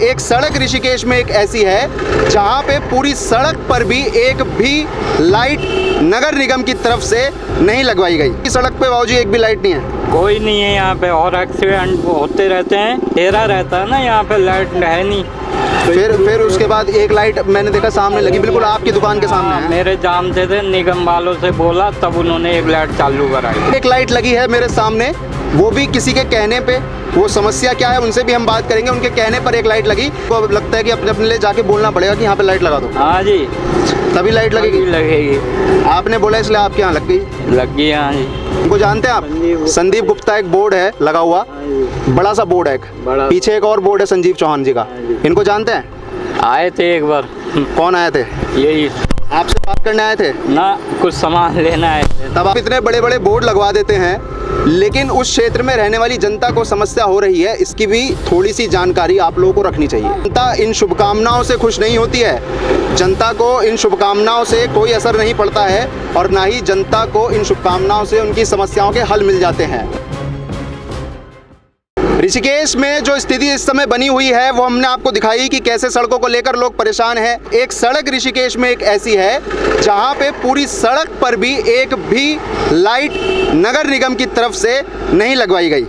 एक सड़क ऋषिकेश में एक ऐसी है जहां पे पूरी सड़क पर भी एक भी लाइट नगर निगम की तरफ से नहीं लगवाई गई। इस सड़क पे बाबूजी एक भी लाइट नहीं है, कोई नहीं है यहाँ पे, और एक्सीडेंट होते रहते हैं, अंधेरा रहता है ना, यहाँ पे लाइट है नहीं। फिर उसके बाद एक लाइट मैंने देखा सामने लगी, बिल्कुल आपकी दुकान के सामने है। मेरे जानते थे, निगम वालों से बोला तब उन्होंने एक लाइट चालू कराई। एक लाइट लगी है मेरे सामने, वो भी किसी के कहने पे। वो समस्या क्या है उनसे भी हम बात करेंगे। उनके कहने पर एक लाइट लगी, तो अब लगता है कि अपने अपने लिए जाके बोलना पड़ेगा कि यहाँ पे लाइट लगा दो। हाँ जी, तभी लाइट लगेगी। आपने बोला इसलिए आपके यहाँ लग गई। लग गई। हाँ जी। इनको जानते हैं आप? संदीप गुप्ता एक बोर्ड है लगा हुआ, बड़ा सा बोर्ड है, पीछे एक और बोर्ड है संजीव चौहान जी का। इनको जानते हैं? आए थे एक बार। कौन आए थे? यही आपसे बात करने आए थे ना, कुछ सामान लेना आए थे। तब आप इतने बड़े बड़े बोर्ड लगवा देते हैं, लेकिन उस क्षेत्र में रहने वाली जनता को समस्या हो रही है, इसकी भी थोड़ी सी जानकारी आप लोगों को रखनी चाहिए। जनता इन शुभकामनाओं से खुश नहीं होती है, जनता को इन शुभकामनाओं से कोई असर नहीं पड़ता है, और ना ही जनता को इन शुभकामनाओं से उनकी समस्याओं के हल मिल जाते हैं। ऋषिकेश में जो स्थिति इस समय बनी हुई है वो हमने आपको दिखाई कि कैसे सड़कों को लेकर लोग परेशान हैं। एक सड़क ऋषिकेश में एक ऐसी है जहां पे पूरी सड़क पर भी एक भी लाइट नगर निगम की तरफ से नहीं लगवाई गई।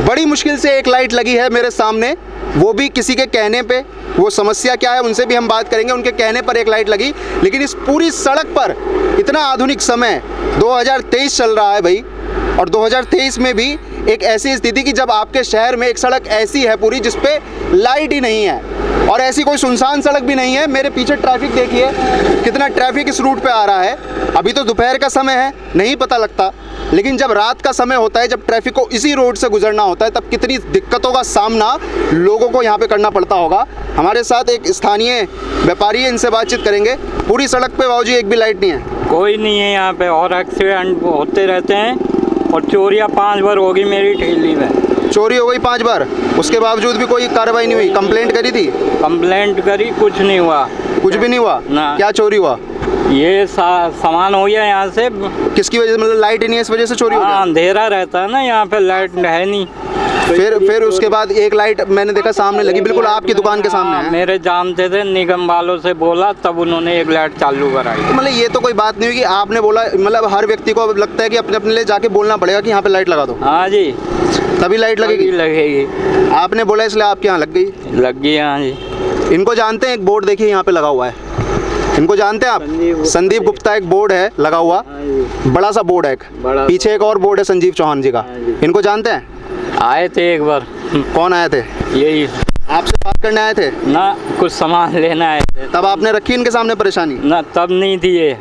बड़ी मुश्किल से एक लाइट लगी है मेरे सामने, वो भी किसी के कहने पे। वो समस्या क्या है उनसे भी हम बात करेंगे। उनके कहने पर एक लाइट लगी, लेकिन इस पूरी सड़क पर इतना आधुनिक समय 2023 चल रहा है भाई, और 2023 में भी एक ऐसी स्थिति कि जब आपके शहर में एक सड़क ऐसी है पूरी जिसपे लाइट ही नहीं है, और ऐसी कोई सुनसान सड़क भी नहीं है। मेरे पीछे ट्रैफिक देखिए, कितना ट्रैफिक इस रूट पे आ रहा है। अभी तो दोपहर का समय है, नहीं पता लगता, लेकिन जब रात का समय होता है, जब ट्रैफिक को इसी रोड से गुजरना होता है, तब कितनी दिक्कतों का सामना लोगों को यहाँ पे करना पड़ता होगा। हमारे साथ एक स्थानीय व्यापारी है, इनसे बातचीत करेंगे। पूरी सड़क पे बाबूजी एक भी लाइट नहीं है, कोई नहीं है यहाँ पे, और एक्सीडेंट होते रहते हैं, और चोरियाँ 5 बार होगी मेरी ठेली में। चोरी हो गई 5 बार, उसके बावजूद भी कोई कार्रवाई नहीं हुई? कंप्लेंट करी थी? कंप्लेंट करी, कुछ नहीं हुआ। कुछ भी नहीं हुआ ना। क्या चोरी हुआ? ये सामान हो गया यहाँ से। किसकी वजह से? मतलब लाइट ही नहीं है, इस वजह से चोरी हो गया? अंधेरा रहता है ना, यहाँ पे लाइट है नहीं। फिर उसके बाद एक लाइट मैंने देखा सामने लगी, बिल्कुल आपकी दुकान के सामने है। मेरे जानते थे, निगम वालों से बोला तब उन्होंने एक लाइट चालू कराई। तो मतलब ये तो कोई बात नहीं हुई कि आपने बोला, मतलब हर व्यक्ति को अब लगता है कि अपने अपने लिए जाके बोलना पड़ेगा कि यहाँ पे लाइट लगा दो। हाँ जी, तभी लाइट लगेगी। आपने बोला इसलिए आपके यहाँ लग गई। लग गई। हाँ जी। इनको जानते हैं? एक बोर्ड देखिए यहाँ पे लगा हुआ है, इनको जानते हैं आप? संदीप गुप्ता एक बोर्ड है लगा हुआ, बड़ा सा बोर्ड है, पीछे एक और बोर्ड है संजीव चौहान जी का। इनको जानते हैं? आए थे एक बार। कौन आए थे? यही आपसे बात करने आए थे ना, कुछ सामान लेना आए थे। तब आपने रखी इनके सामने परेशानी? ना, तब नहीं थी ये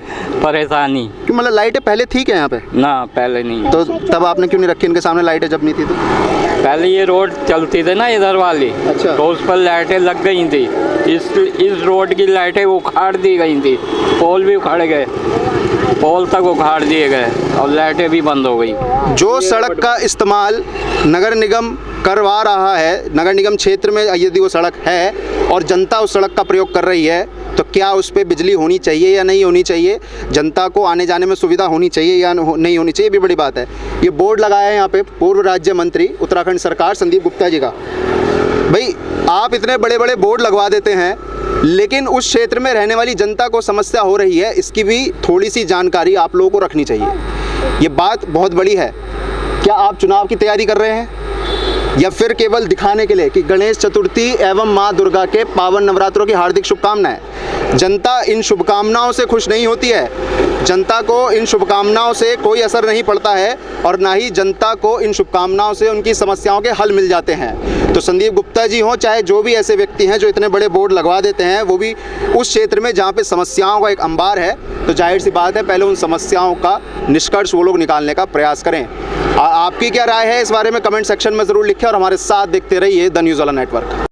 परेशानी। क्यों? मतलब लाइटें पहले थी क्या यहाँ पे? ना, पहले नहीं। तो तब आपने क्यों नहीं रखी इनके सामने लाइटें जब नहीं थी तो? पहले ये रोड चलती थी ना इधर वाली। अच्छा। तो उस पर लाइटें लग गई थी। इस रोड की लाइटें उखाड़ दी गई थी, पोल भी उखाड़ गए, पोल तक उखाड़ दिए गए, और लाइटें भी बंद हो गई। जो सड़क का इस्तेमाल नगर निगम करवा रहा है, नगर निगम क्षेत्र में यदि वो सड़क है और जनता उस सड़क का प्रयोग कर रही है, तो क्या उस पर बिजली होनी चाहिए या नहीं होनी चाहिए? जनता को आने जाने में सुविधा होनी चाहिए या नहीं होनी चाहिए, भी बड़ी बात है। ये बोर्ड लगाया है यहाँ पे पूर्व राज्य मंत्री उत्तराखंड सरकार संदीप गुप्ता जी का। भाई आप इतने बड़े बड़े बोर्ड लगवा देते हैं, लेकिन उस क्षेत्र में रहने वाली जनता को समस्या हो रही है, इसकी भी थोड़ी सी जानकारी आप लोगों को रखनी चाहिए। ये बात बहुत बड़ी है। क्या आप चुनाव की तैयारी कर रहे हैं, या फिर केवल दिखाने के लिए कि गणेश चतुर्थी एवं माँ दुर्गा के पावन नवरात्रों की हार्दिक शुभकामनाएं? जनता इन शुभकामनाओं से खुश नहीं होती है, जनता को इन शुभकामनाओं से कोई असर नहीं पड़ता है, और ना ही जनता को इन शुभकामनाओं से उनकी समस्याओं के हल मिल जाते हैं। तो संदीप गुप्ता जी हों, चाहे जो भी ऐसे व्यक्ति हैं जो इतने बड़े बोर्ड लगवा देते हैं, वो भी उस क्षेत्र में जहाँ पे समस्याओं का एक अंबार है, तो जाहिर सी बात है पहले उन समस्याओं का निष्कर्ष वो लोग निकालने का प्रयास करें। आपकी क्या राय है इस बारे में कमेंट सेक्शन में ज़रूर लिखें, और हमारे साथ देखते रहिए द न्यूज़ वाला नेटवर्क।